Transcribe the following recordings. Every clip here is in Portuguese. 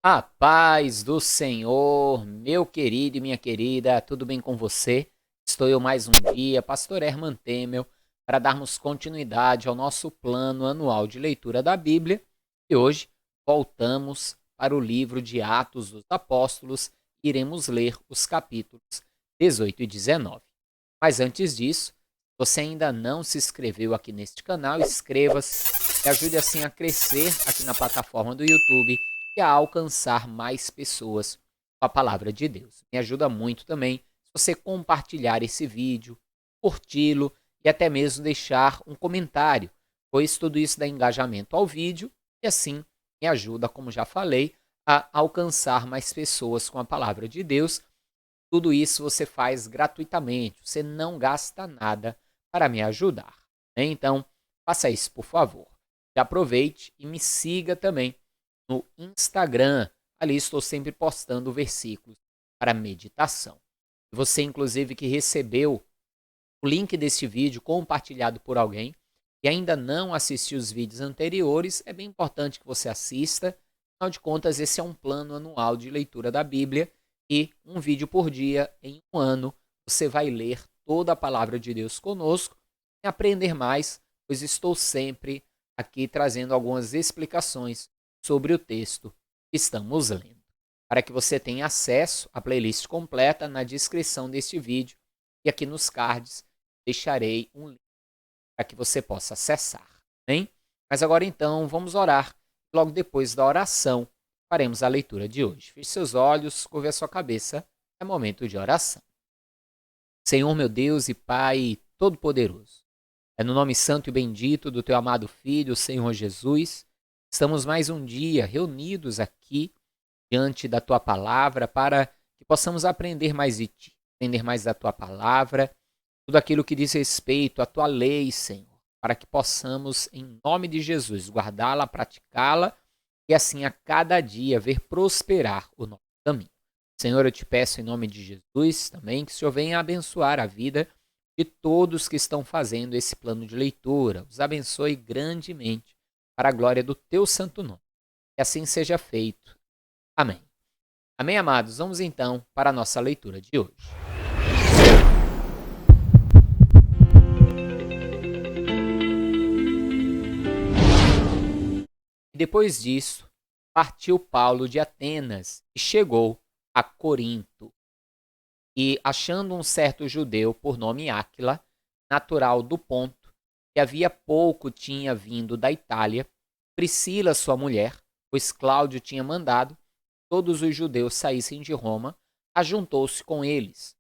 A paz do Senhor, meu querido e minha querida, tudo bem com você? Estou eu mais um dia, Pastor Herman Temel, para darmos continuidade ao nosso plano anual de leitura da Bíblia. E hoje voltamos para o livro de Atos dos Apóstolos e iremos ler os capítulos 18 e 19. Mas antes disso, se você ainda não se inscreveu aqui neste canal, inscreva-se e ajude assim a crescer aqui na plataforma do YouTube e a alcançar mais pessoas com a palavra de Deus. Me ajuda muito também se você compartilhar esse vídeo, curti-lo e até mesmo deixar um comentário, pois tudo isso dá engajamento ao vídeo e assim me ajuda, como já falei, a alcançar mais pessoas com a palavra de Deus. Tudo isso você faz gratuitamente, você não gasta nada para me ajudar, né? Então, faça isso, por favor. Já aproveite e me siga também no Instagram. Ali estou sempre postando versículos para meditação. Você, inclusive, que recebeu o link deste vídeo compartilhado por alguém e ainda não assistiu os vídeos anteriores, é bem importante que você assista. Afinal de contas, esse é um plano anual de leitura da Bíblia e um vídeo por dia em um ano. Você vai ler toda a palavra de Deus conosco e aprender mais, pois estou sempre aqui trazendo algumas explicações sobre o texto que estamos lendo. Para que você tenha acesso à playlist completa na descrição deste vídeo e aqui nos cards deixarei um link para que você possa acessar, hein? Mas agora então vamos orar. Logo depois da oração faremos a leitura de hoje. Feche seus olhos, curve a sua cabeça. É momento de oração. Senhor meu Deus e Pai Todo-Poderoso, é no nome santo e bendito do Teu amado Filho, Senhor Jesus, estamos mais um dia reunidos aqui diante da Tua Palavra para que possamos aprender mais de Ti, aprender mais da Tua Palavra, tudo aquilo que diz respeito à Tua lei, Senhor, para que possamos, em nome de Jesus, guardá-la, praticá-la e assim a cada dia ver prosperar o nosso caminho. Senhor, eu te peço em nome de Jesus também que o Senhor venha abençoar a vida de todos que estão fazendo esse plano de leitura. Os abençoe grandemente para a glória do teu santo nome. Que assim seja feito. Amém. Amém, amados? Vamos então para a nossa leitura de hoje. E depois disso, partiu Paulo de Atenas e chegou a Corinto. E achando um certo judeu por nome Áquila, natural do Ponto, que havia pouco tinha vindo da Itália, Priscila, sua mulher, pois Cláudio tinha mandado todos os judeus saíssem de Roma, ajuntou-se com eles.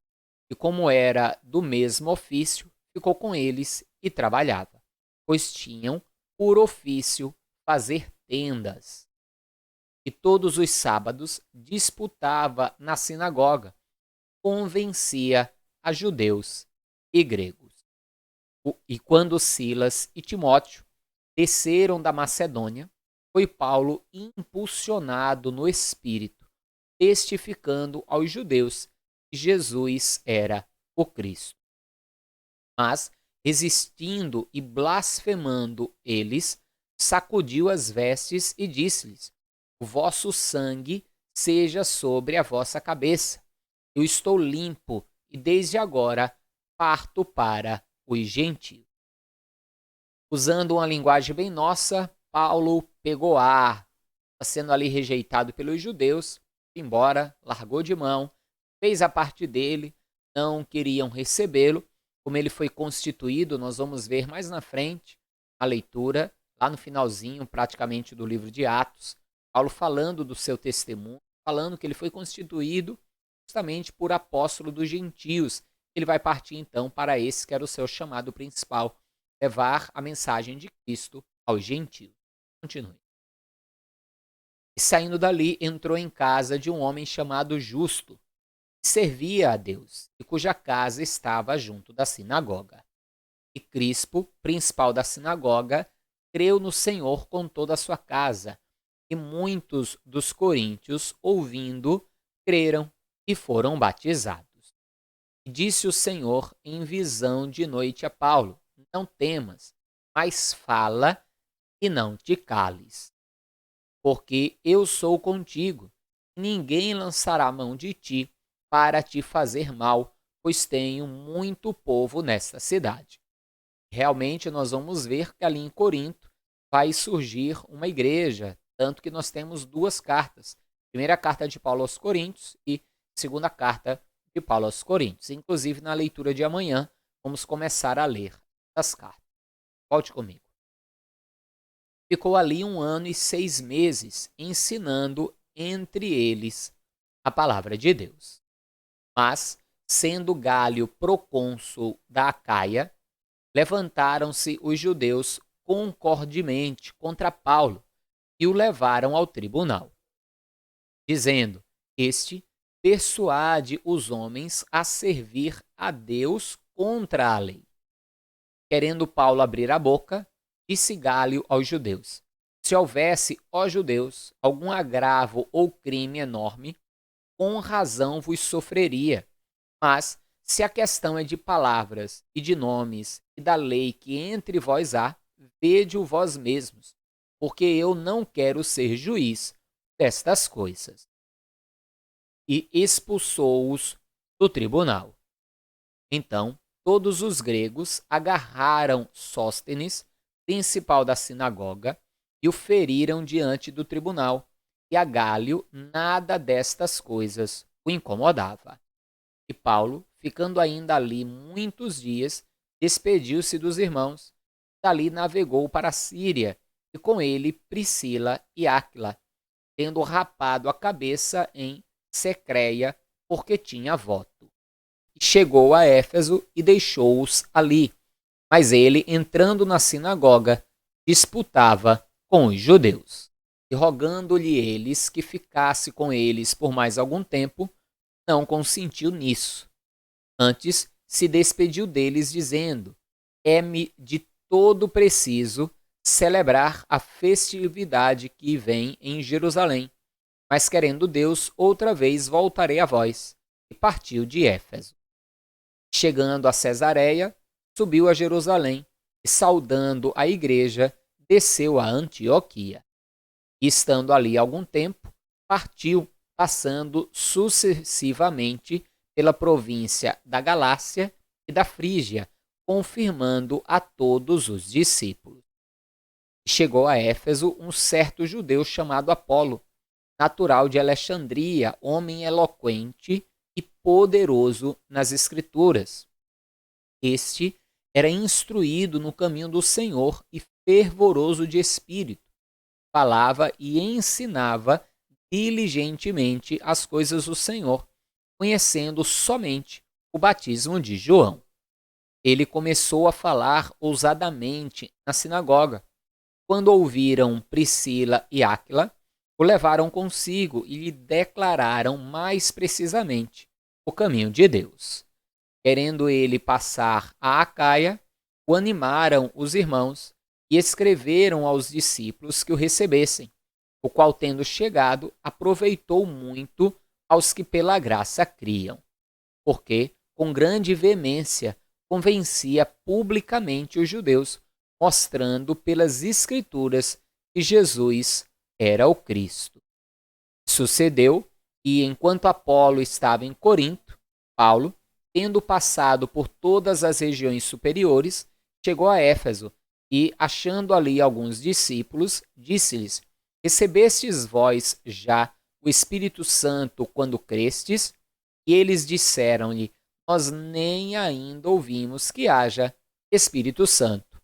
E como era do mesmo ofício, ficou com eles e trabalhava, pois tinham por ofício fazer tendas. E todos os sábados disputava na sinagoga, convencia a judeus e gregos. E quando Silas e Timóteo desceram da Macedônia, foi Paulo impulsionado no Espírito, testificando aos judeus que Jesus era o Cristo. Mas, resistindo e blasfemando eles, sacudiu as vestes e disse-lhes: o vosso sangue seja sobre a vossa cabeça. Eu estou limpo e desde agora parto para os gentios. Usando uma linguagem bem nossa, Paulo pegou ar, sendo ali rejeitado pelos judeus, embora, largou de mão, fez a parte dele, não queriam recebê-lo. Como ele foi constituído, nós vamos ver mais na frente a leitura, lá no finalzinho praticamente do livro de Atos, Paulo falando do seu testemunho, falando que ele foi constituído justamente por apóstolo dos gentios. Ele vai partir então para esse que era o seu chamado principal, levar a mensagem de Cristo aos gentios. Continue. E saindo dali, entrou em casa de um homem chamado Justo, que servia a Deus, e cuja casa estava junto da sinagoga. E Crispo, principal da sinagoga, creu no Senhor com toda a sua casa, e muitos dos coríntios, ouvindo, creram e foram batizados. E disse o Senhor em visão de noite a Paulo: não temas, mas fala e não te cales, porque eu sou contigo, ninguém lançará mão de ti para te fazer mal, pois tenho muito povo nesta cidade. Realmente nós vamos ver que ali em Corinto vai surgir uma igreja, tanto que nós temos duas cartas. Primeira carta de Paulo aos Coríntios e segunda carta de Paulo aos Coríntios. Inclusive, na leitura de amanhã, vamos começar a ler as cartas. Volte comigo. Ficou ali 1 ano e 6 meses, ensinando entre eles a palavra de Deus. Mas, sendo Galio procônsul da Acaia, levantaram-se os judeus concordemente contra Paulo e o levaram ao tribunal, dizendo: Este persuade os homens a servir a Deus contra a lei. Querendo Paulo abrir a boca, disse Galio aos judeus: Se houvesse, ó judeus, algum agravo ou crime enorme, com razão vos sofreria. Mas, se a questão é de palavras e de nomes e da lei que entre vós há, vede-o vós mesmos, porque eu não quero ser juiz destas coisas. E expulsou-os do tribunal. Então, todos os gregos agarraram Sóstenes, principal da sinagoga, e o feriram diante do tribunal, e a Galio nada destas coisas o incomodava. E Paulo, ficando ainda ali muitos dias, despediu-se dos irmãos, dali navegou para a Síria, e com ele Priscila e Áquila, tendo rapado a cabeça em Secreia, porque tinha voto. E chegou a Éfeso e deixou-os ali. Mas ele, entrando na sinagoga, disputava com os judeus. E rogando-lhe eles que ficasse com eles por mais algum tempo, não consentiu nisso. Antes, se despediu deles, dizendo: É-me de todo preciso celebrar a festividade que vem em Jerusalém. Mas querendo Deus, outra vez voltarei a vós. E partiu de Éfeso. Chegando a Cesareia, subiu a Jerusalém e, saudando a igreja, desceu a Antioquia. E, estando ali algum tempo, partiu, passando sucessivamente pela província da Galácia e da Frígia, confirmando a todos os discípulos. Chegou a Éfeso um certo judeu chamado Apolo, natural de Alexandria, homem eloquente e poderoso nas Escrituras. Este era instruído no caminho do Senhor e fervoroso de espírito. Falava e ensinava diligentemente as coisas do Senhor, conhecendo somente o batismo de João. Ele começou a falar ousadamente na sinagoga. Quando ouviram Priscila e Áquila, o levaram consigo e lhe declararam mais precisamente o caminho de Deus. Querendo ele passar a Acaia, o animaram os irmãos e escreveram aos discípulos que o recebessem, o qual, tendo chegado, aproveitou muito aos que pela graça criam, porque, com grande veemência, convencia publicamente os judeus, mostrando pelas Escrituras que Jesus era o Cristo. Sucedeu que, enquanto Apolo estava em Corinto, Paulo, tendo passado por todas as regiões superiores, chegou a Éfeso e, achando ali alguns discípulos, disse-lhes: Recebestes vós já o Espírito Santo quando crestes? E eles disseram-lhe: Nós nem ainda ouvimos que haja Espírito Santo.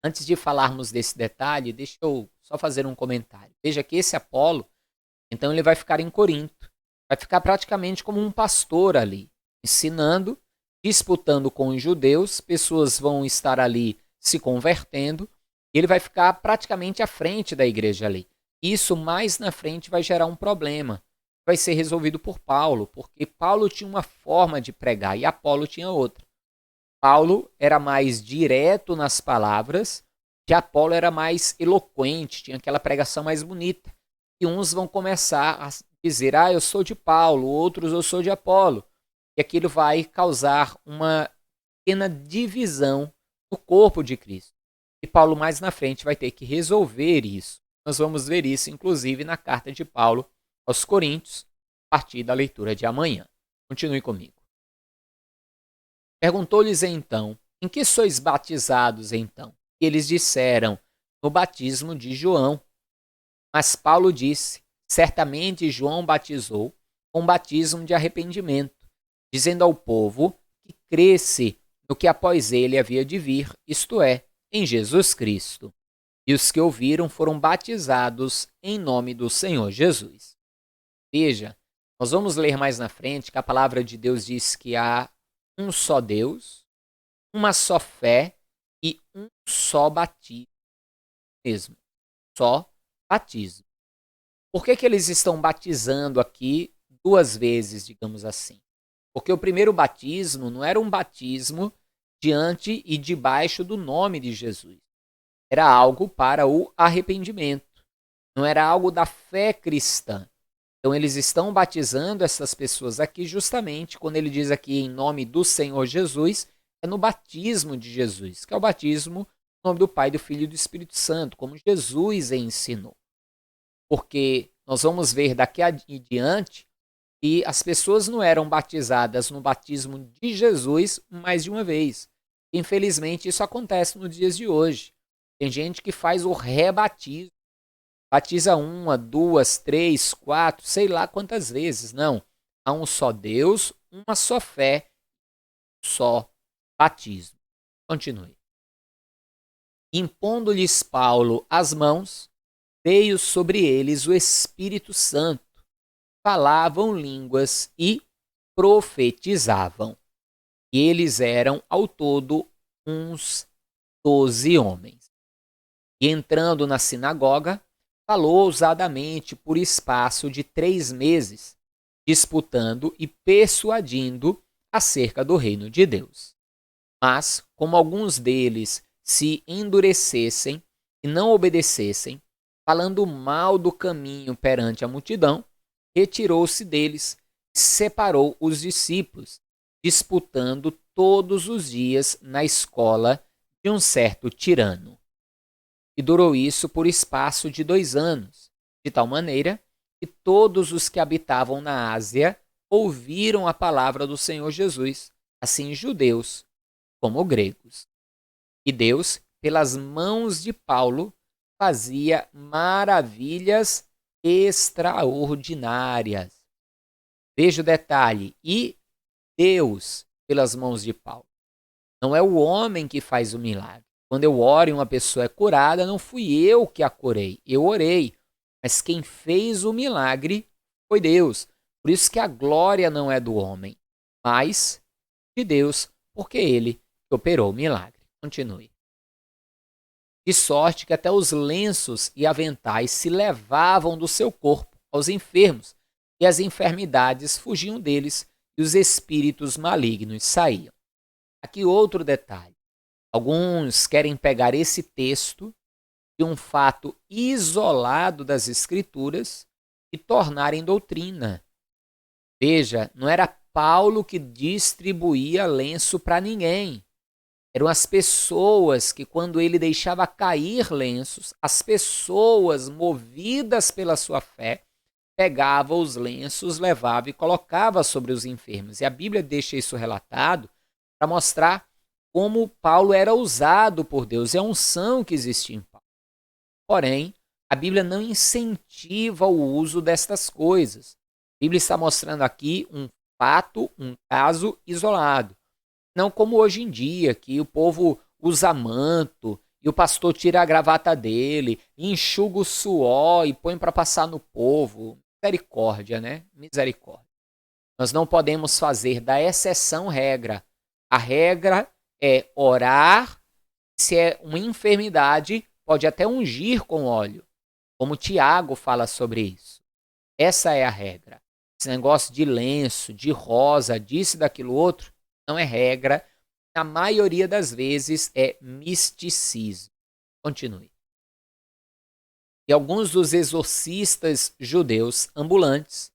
Antes de falarmos desse detalhe, deixa eu só fazer um comentário. Veja que esse Apolo, então ele vai ficar em Corinto. Vai ficar praticamente como um pastor ali, ensinando, disputando com os judeus, pessoas vão estar ali se convertendo, e ele vai ficar praticamente à frente da igreja ali. Isso mais na frente vai gerar um problema. Vai ser resolvido por Paulo, porque Paulo tinha uma forma de pregar e Apolo tinha outra. Paulo era mais direto nas palavras, e Apolo era mais eloquente, tinha aquela pregação mais bonita. E uns vão começar a dizer: eu sou de Paulo, outros eu sou de Apolo. E aquilo vai causar uma pequena divisão no corpo de Cristo. E Paulo mais na frente vai ter que resolver isso. Nós vamos ver isso, inclusive, na carta de Paulo aos Coríntios, a partir da leitura de amanhã. Continue comigo. Perguntou-lhes então: em que sois batizados então? E eles disseram: no batismo de João. Mas Paulo disse: certamente João batizou com batismo de arrependimento, dizendo ao povo que cresce no que após ele havia de vir, isto é, em Jesus Cristo. E os que ouviram foram batizados em nome do Senhor Jesus. Veja, nós vamos ler mais na frente que a palavra de Deus diz que há um só Deus, uma só fé e um só batismo mesmo. Só batismo. Por que eles estão batizando aqui duas vezes, digamos assim? Porque o primeiro batismo não era um batismo diante e debaixo do nome de Jesus. Era algo para o arrependimento. Não era algo da fé cristã. Então eles estão batizando essas pessoas aqui justamente quando ele diz aqui em nome do Senhor Jesus, é no batismo de Jesus, que é o batismo em nome do Pai, do Filho e do Espírito Santo, como Jesus ensinou. Porque nós vamos ver daqui adiante que as pessoas não eram batizadas no batismo de Jesus mais de uma vez. Infelizmente, isso acontece nos dias de hoje. Tem gente que faz o rebatismo. Batiza uma, duas, três, quatro, sei lá quantas vezes. Não. Há um só Deus, uma só fé, um só batismo. Continue. Impondo-lhes Paulo as mãos, veio sobre eles o Espírito Santo. Falavam línguas e profetizavam. E eles eram, ao todo, uns 12 homens. E entrando na sinagoga, falou ousadamente por espaço de 3 meses, disputando e persuadindo acerca do reino de Deus. Mas, como alguns deles se endurecessem e não obedecessem, falando mal do caminho perante a multidão, retirou-se deles e separou os discípulos, disputando todos os dias na escola de um certo tirano. E durou isso por espaço de 2 anos, de tal maneira que todos os que habitavam na Ásia ouviram a palavra do Senhor Jesus, assim judeus como gregos. E Deus, pelas mãos de Paulo, fazia maravilhas extraordinárias. Veja o detalhe. E Deus, pelas mãos de Paulo. Não é o homem que faz o milagre. Quando eu oro e uma pessoa é curada, não fui eu que a curei. Eu orei. Mas quem fez o milagre foi Deus. Por isso que a glória não é do homem, mas de Deus, porque ele operou o milagre. Continue. De sorte que até os lenços e aventais se levavam do seu corpo aos enfermos, e as enfermidades fugiam deles, e os espíritos malignos saíam. Aqui outro detalhe. Alguns querem pegar esse texto de um fato isolado das Escrituras e tornarem doutrina. Veja, não era Paulo que distribuía lenço para ninguém. Eram as pessoas que, quando ele deixava cair lenços, as pessoas, movidas pela sua fé, pegavam os lenços, levavam e colocavam sobre os enfermos. E a Bíblia deixa isso relatado para mostrar como Paulo era usado por Deus e a unção que existia em Paulo. Porém, a Bíblia não incentiva o uso destas coisas. A Bíblia está mostrando aqui um fato, um caso isolado. Não como hoje em dia, que o povo usa manto e o pastor tira a gravata dele, enxuga o suor e põe para passar no povo. Misericórdia, né? Misericórdia. Nós não podemos fazer da exceção regra. A regra é orar, se é uma enfermidade, pode até ungir com óleo, como Tiago fala sobre isso. Essa é a regra. Esse negócio de lenço, de rosa, disso e daquilo outro, não é regra. Na maioria das vezes é misticismo. Continue. E alguns dos exorcistas judeus ambulantes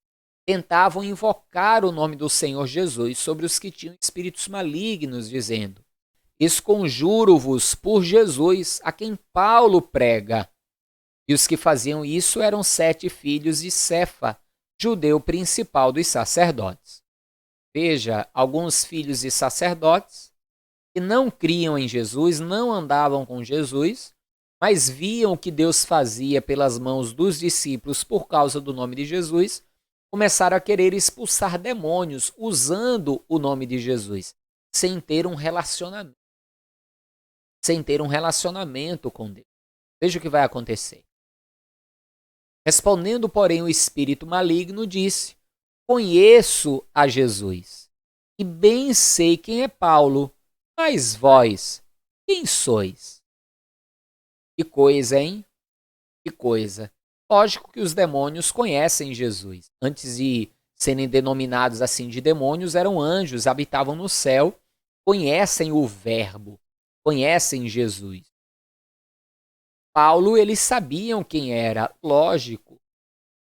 tentavam invocar o nome do Senhor Jesus sobre os que tinham espíritos malignos, dizendo: esconjuro-vos por Jesus, a quem Paulo prega. E os que faziam isso eram 7 filhos de Cefa, judeu principal dos sacerdotes. Veja, alguns filhos de sacerdotes que não criam em Jesus, não andavam com Jesus, mas viam o que Deus fazia pelas mãos dos discípulos por causa do nome de Jesus, começaram a querer expulsar demônios usando o nome de Jesus, sem ter um relacionamento. Com Deus. Veja o que vai acontecer. Respondendo, porém, o espírito maligno disse: conheço a Jesus, e bem sei quem é Paulo, mas vós, quem sois? Que coisa, hein? Que coisa. Lógico que os demônios conhecem Jesus. Antes de serem denominados assim de demônios, eram anjos, habitavam no céu, conhecem o Verbo, conhecem Jesus. Paulo, eles sabiam quem era, lógico.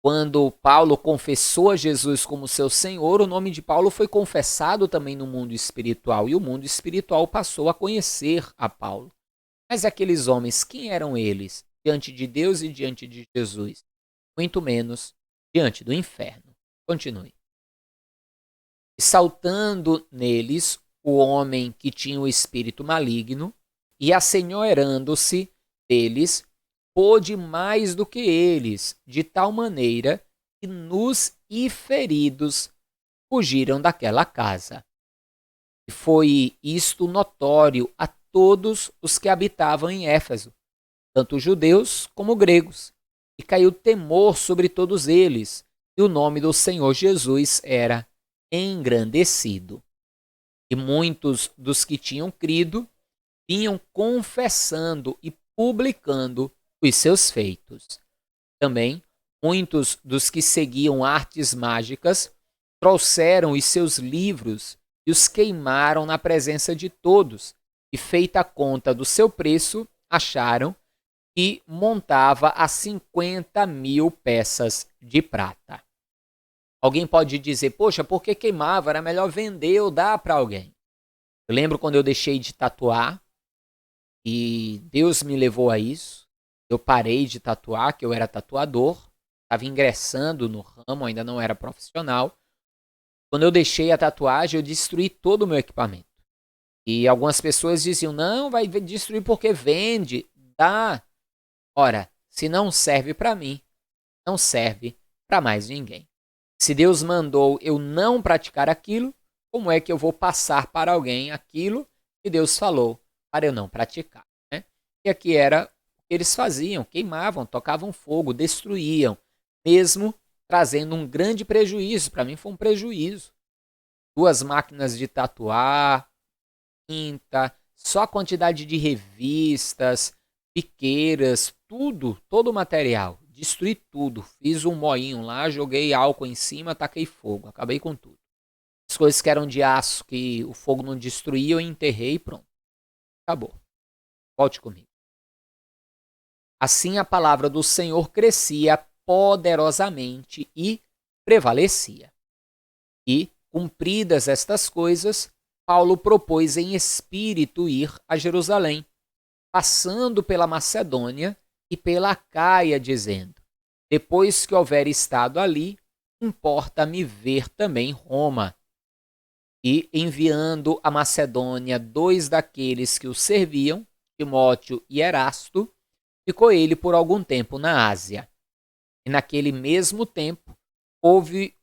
Quando Paulo confessou a Jesus como seu Senhor, o nome de Paulo foi confessado também no mundo espiritual, e o mundo espiritual passou a conhecer a Paulo. Mas aqueles homens, quem eram eles diante de Deus e diante de Jesus? Muito menos diante do inferno. Continue. E saltando neles o homem que tinha o espírito maligno, e assenhorando-se deles, pôde mais do que eles, de tal maneira que nus e feridos fugiram daquela casa. E foi isto notório a todos os que habitavam em Éfeso, tanto judeus como gregos, e caiu temor sobre todos eles, e o nome do Senhor Jesus era engrandecido. E muitos dos que tinham crido vinham confessando e publicando os seus feitos. Também muitos dos que seguiam artes mágicas trouxeram os seus livros e os queimaram na presença de todos, e feita a conta do seu preço, acharam que montava a 50.000 peças de prata. Alguém pode dizer, poxa, por que queimava? Era melhor vender ou dar para alguém. Eu lembro quando eu deixei de tatuar, e Deus me levou a isso. Eu parei de tatuar, que eu era tatuador, estava ingressando no ramo, ainda não era profissional. Quando eu deixei a tatuagem, eu destruí todo o meu equipamento. E algumas pessoas diziam, não, vai destruir porque vende, dá. Ora, se não serve para mim, não serve para mais ninguém. Se Deus mandou eu não praticar aquilo, como é que eu vou passar para alguém aquilo que Deus falou para eu não praticar? Né? E aqui era o que eles faziam, queimavam, tocavam fogo, destruíam, mesmo trazendo um grande prejuízo. Para mim foi um prejuízo. 2 máquinas de tatuar, tinta, só a quantidade de revistas, piqueiras, tudo, todo o material. Destruí tudo. Fiz um moinho lá, joguei álcool em cima, taquei fogo. Acabei com tudo. As coisas que eram de aço, que o fogo não destruía, eu enterrei e pronto. Acabou. Volte comigo. Assim a palavra do Senhor crescia poderosamente e prevalecia. E, cumpridas estas coisas, Paulo propôs em espírito ir a Jerusalém, passando pela Macedônia e pela Acaia, dizendo: depois que houver estado ali, importa-me ver também Roma. E, enviando a Macedônia 2 daqueles que o serviam, Timóteo e Erasto, ficou ele por algum tempo na Ásia. E naquele mesmo tempo, houve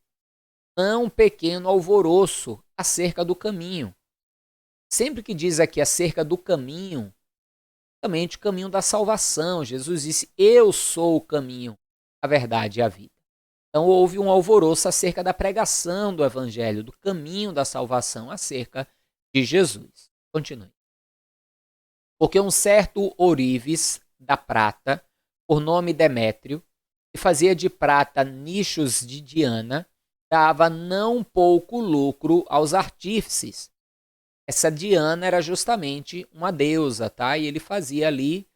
um pequeno alvoroço acerca do caminho. Sempre que diz aqui acerca do caminho, exatamente o caminho da salvação. Jesus disse, eu sou o caminho, a verdade e a vida. Então houve um alvoroço acerca da pregação do evangelho, do caminho da salvação, acerca de Jesus. Continue. Porque um certo ourives da prata, por nome Demétrio, que fazia de prata nichos de Diana, dava não pouco lucro aos artífices. Essa Diana era justamente uma deusa, tá? E ele fazia ali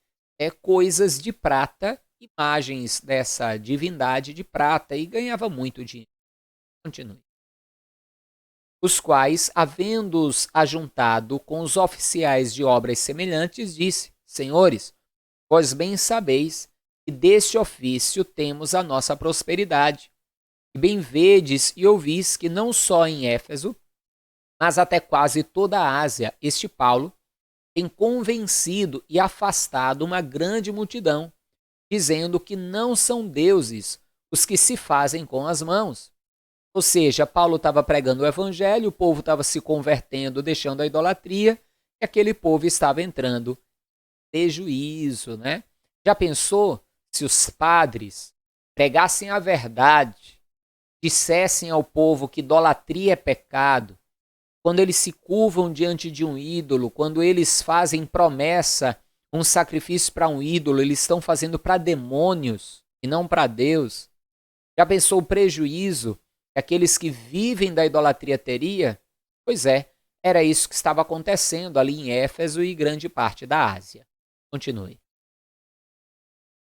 coisas de prata, imagens dessa divindade de prata, e ganhava muito dinheiro. Continue. Os quais, havendo-os ajuntado com os oficiais de obras semelhantes, disse, senhores, vós bem sabeis que deste ofício temos a nossa prosperidade. E bem vedes e ouvis que não só em Éfeso, mas até quase toda a Ásia, este Paulo tem convencido e afastado uma grande multidão, dizendo que não são deuses os que se fazem com as mãos. Ou seja, Paulo estava pregando o evangelho, o povo estava se convertendo, deixando a idolatria, e aquele povo estava entrando em prejuízo, né? Já pensou se os padres pregassem a verdade, dissessem ao povo que idolatria é pecado, quando eles se curvam diante de um ídolo, quando eles fazem promessa, um sacrifício para um ídolo, eles estão fazendo para demônios e não para Deus. Já pensou o prejuízo que aqueles que vivem da idolatria teria? Pois é, era isso que estava acontecendo ali em Éfeso e grande parte da Ásia. Continue.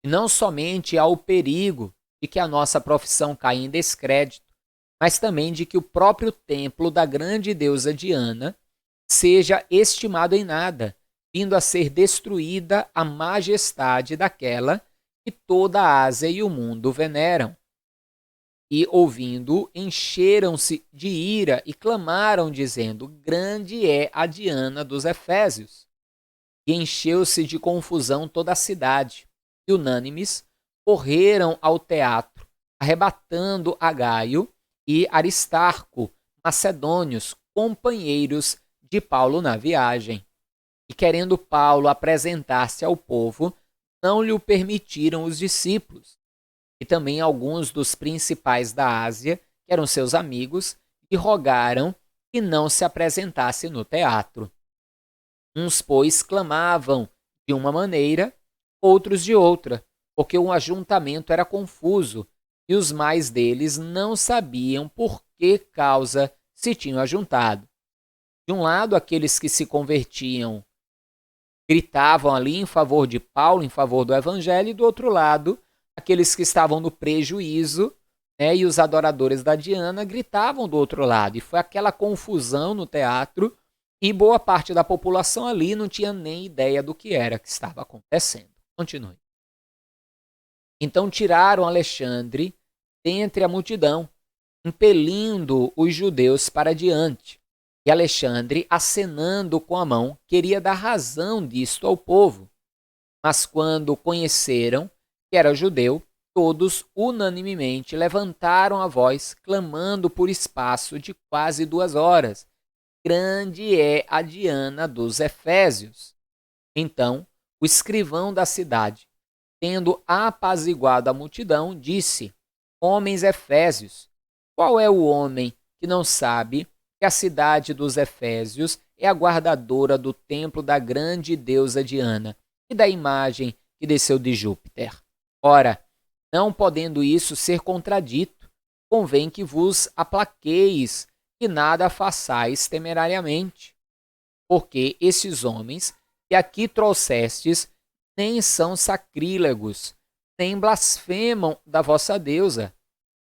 E não somente há o perigo de que a nossa profissão caia em descrédito, mas também de que o próprio templo da grande deusa Diana seja estimado em nada, vindo a ser destruída a majestade daquela que toda a Ásia e o mundo veneram. E, ouvindo, encheram-se de ira e clamaram, dizendo: grande é a Diana dos Efésios. E encheu-se de confusão toda a cidade, e unânimes correram ao teatro, arrebatando a Gaio e Aristarco, macedônios, companheiros de Paulo na viagem. E querendo Paulo apresentar-se ao povo, não lhe o permitiram os discípulos. E também alguns dos principais da Ásia, que eram seus amigos, lhe rogaram que não se apresentasse no teatro. Uns, pois, clamavam de uma maneira, outros de outra, porque o ajuntamento era confuso, e os mais deles não sabiam por que causa se tinham ajuntado. De um lado, aqueles que se convertiam gritavam ali em favor de Paulo, em favor do evangelho, e do outro lado, aqueles que estavam no prejuízo, né, e os adoradores da Diana gritavam do outro lado. E foi aquela confusão no teatro, e boa parte da população ali não tinha nem ideia do que era que estava acontecendo. Continue. Então tiraram Alexandre dentre a multidão, impelindo os judeus para diante. E Alexandre, acenando com a mão, queria dar razão disto ao povo. Mas quando conheceram que era judeu, todos unanimemente levantaram a voz, clamando por espaço de quase 2 horas: grande é a Diana dos Efésios. Então, o escrivão da cidade, tendo apaziguado a multidão, disse: homens efésios, qual é o homem que não sabe que a cidade dos Efésios é a guardadora do templo da grande deusa Diana e da imagem que desceu de Júpiter? Ora, não podendo isso ser contradito, convém que vos aplaqueis e nada façais temerariamente. Porque esses homens que aqui trouxestes nem são sacrílegos, nem blasfemam da vossa deusa.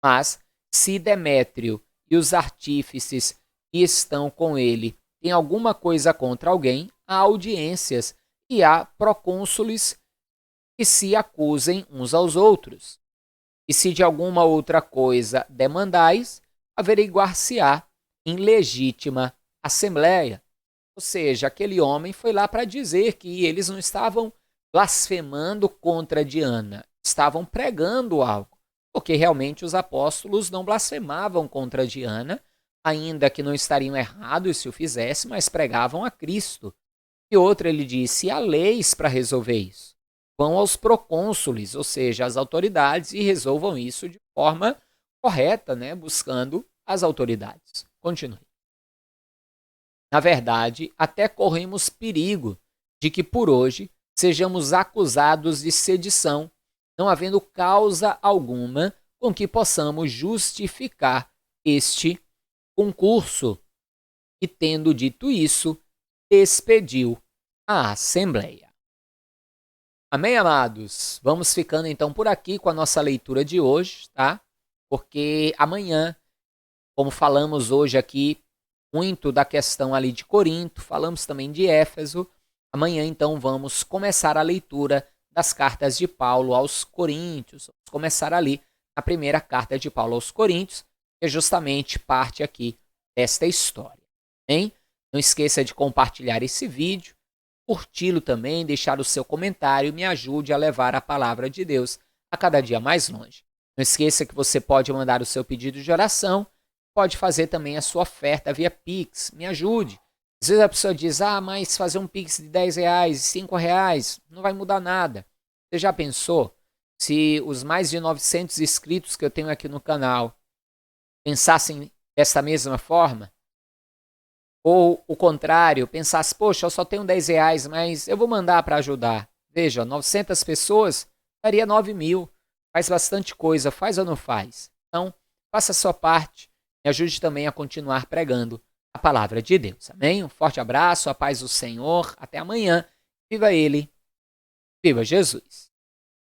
Mas, se Demétrio e os artífices que estão com ele têm alguma coisa contra alguém, há audiências e há procônsules que se acusem uns aos outros. E se de alguma outra coisa demandais, averiguar-se-á em legítima assembleia. Ou seja, aquele homem foi lá para dizer que eles não estavam blasfemando contra Diana, estavam pregando algo, porque realmente os apóstolos não blasfemavam contra Diana, ainda que não estariam errados se o fizessem, mas pregavam a Cristo. E outra, ele disse: há leis para resolver isso. Vão aos procônsules, ou seja, às autoridades, e resolvam isso de forma correta, né, buscando as autoridades. Continue. Na verdade, até corremos perigo de que por hoje sejamos acusados de sedição, não havendo causa alguma com que possamos justificar este concurso. E tendo dito isso, despediu a Assembleia. Amém, amados? Vamos ficando então por aqui com a nossa leitura de hoje, tá? Porque amanhã, como falamos hoje aqui muito da questão ali de Corinto, falamos também de Éfeso, amanhã então vamos começar a leitura das cartas de Paulo aos Coríntios, vamos começar ali na primeira carta de Paulo aos Coríntios, que é justamente parte aqui desta história. Hein? Não esqueça de compartilhar esse vídeo, curti-lo também, deixar o seu comentário e me ajude a levar a palavra de Deus a cada dia mais longe. Não esqueça que você pode mandar o seu pedido de oração, pode fazer também a sua oferta via Pix, me ajude. Às vezes a pessoa diz, mas fazer um Pix de R$10, R$5, não vai mudar nada. Você já pensou se os mais de 900 inscritos que eu tenho aqui no canal pensassem dessa mesma forma? Ou o contrário, pensasse, poxa, eu só tenho R$10, mas eu vou mandar para ajudar. Veja, 900 pessoas daria 9.000. Faz bastante coisa, faz ou não faz? Então, faça a sua parte e ajude também a continuar pregando a palavra de Deus. Amém? Um forte abraço, a paz do Senhor. Até amanhã. Viva Ele. Viva Jesus.